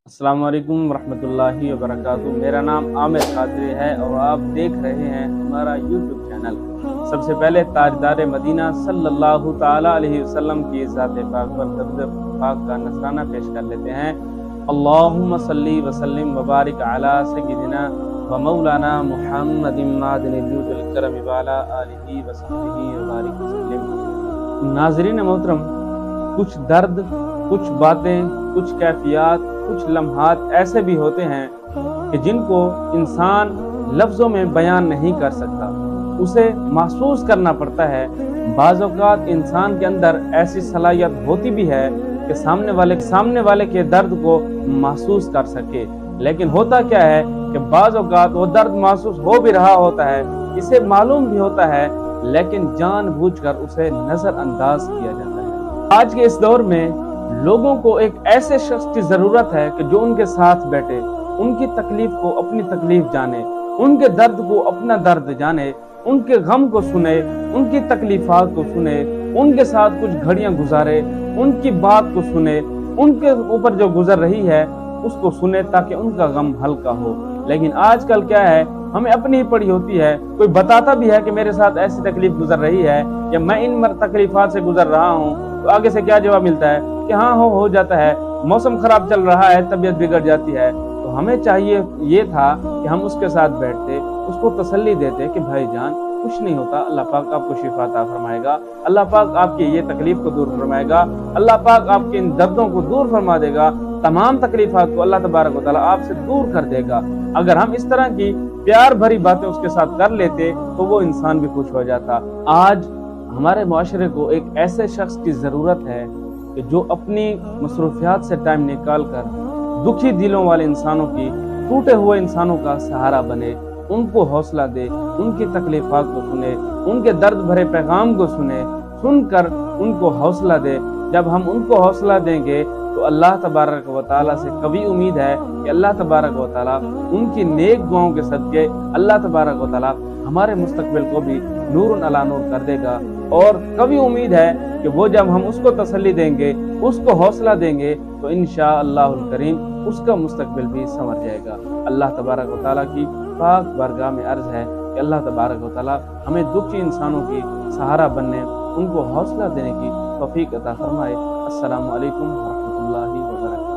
السلام علیکم ورحمۃ اللہ وبرکاتہ۔ میرا نام عامر قادری ہے اور آپ دیکھ رہے ہیں ہمارا یوٹیوب چینل۔ سب سے پہلے تاجدار مدینہ صلی اللہ تعالی علیہ وسلم کی ذات پاک پر درود پاک کا نذرانہ پیش کر لیتے ہیں۔ اللہم صلی وسلم وبارک علی سیدنا و مولانا محمد معدن الجود الکرم وعلی آلہ وصحبہ وبارک وسلم۔ ناظرین محترم، کچھ درد، کچھ باتیں، کچھ کیفیات، کچھ لمحات ایسے بھی ہوتے ہیں کہ جن کو انسان لفظوں میں بیان نہیں کر سکتا، اسے محسوس کرنا پڑتا ہے۔ بعض اوقات انسان کے اندر ایسی صلاحیت ہوتی بھی ہے کہ سامنے والے کے درد کو محسوس کر سکے، لیکن ہوتا کیا ہے کہ بعض اوقات وہ درد محسوس ہو بھی رہا ہوتا ہے، اسے معلوم بھی ہوتا ہے، لیکن جان بوجھ کر اسے نظر انداز کیا جاتا ہے۔ آج کے اس دور میں لوگوں کو ایک ایسے شخص کی ضرورت ہے کہ جو ان کے ساتھ بیٹھے، ان کی تکلیف کو اپنی تکلیف جانے، ان کے درد کو اپنا درد جانے، ان کے غم کو سنے، ان کی تکلیفات کو سنے، ان کے ساتھ کچھ گھڑیاں گزارے، ان کی بات کو سنے، ان کے اوپر جو گزر رہی ہے اس کو سنے تاکہ ان کا غم ہلکا ہو۔ لیکن آج کل کیا ہے، ہمیں اپنی ہی پڑی ہوتی ہے، کوئی بتاتا بھی ہے کہ میرے ساتھ ایسی تکلیف گزر رہی ہے یا میں ان تکلیفات سے گزر رہا ہوں، تو آگے سے کیا جواب ملتا ہے کہ ہاں ہو جاتا ہے، موسم خراب چل رہا ہے، طبیعت بگڑ جاتی ہے۔ تو ہمیں چاہیے یہ تھا کہ ہم اس کے ساتھ بیٹھتے، اس کو تسلی دیتے کہ بھائی جان کچھ نہیں ہوتا، اللہ پاک آپ کو شفا عطا فرمائے گا، اللہ پاک آپ کی یہ تکلیف کو دور فرمائے گا، اللہ پاک آپ کے ان دردوں کو دور فرما دے گا، تمام تکلیفات کو اللہ تبارک و تعالیٰ آپ سے دور کر دے گا۔ اگر ہم اس طرح کی پیار بھری باتیں اس کے ساتھ کر لیتے تو وہ انسان بھی خوش ہو جاتا۔ آج ہمارے معاشرے کو ایک ایسے شخص کی ضرورت ہے کہ جو اپنی مصروفیات سے ٹائم نکال کر دکھی دلوں والے انسانوں کی، ٹوٹے ہوئے انسانوں کا سہارا بنے، ان کو حوصلہ دے، ان کی تکلیفات کو سنے، ان کے درد بھرے پیغام کو سنے، سن کر ان کو حوصلہ دے۔ جب ہم ان کو حوصلہ دیں گے تو اللہ تبارک و تعالیٰ سے کبھی امید ہے کہ اللہ تبارک و تعالیٰ ان کی نیک دعاؤں کے صدقے اللہ تبارک و تعالیٰ ہمارے مستقبل کو بھی نور علی نور کر دے گا، اور کبھی امید ہے کہ وہ جب ہم اس کو تسلی دیں گے، اس کو حوصلہ دیں گے، تو انشاءاللہ الکریم اس کا مستقبل بھی سنور جائے گا۔ اللہ تبارک و تعالیٰ کی پاک بارگاہ میں عرض ہے کہ اللہ تبارک و تعالیٰ ہمیں دکھی انسانوں کی سہارا بننے، ان کو حوصلہ دینے کی توفیق عطا فرمائے۔ السلام علیکم ورحمۃ اللہ وبرکاتہ۔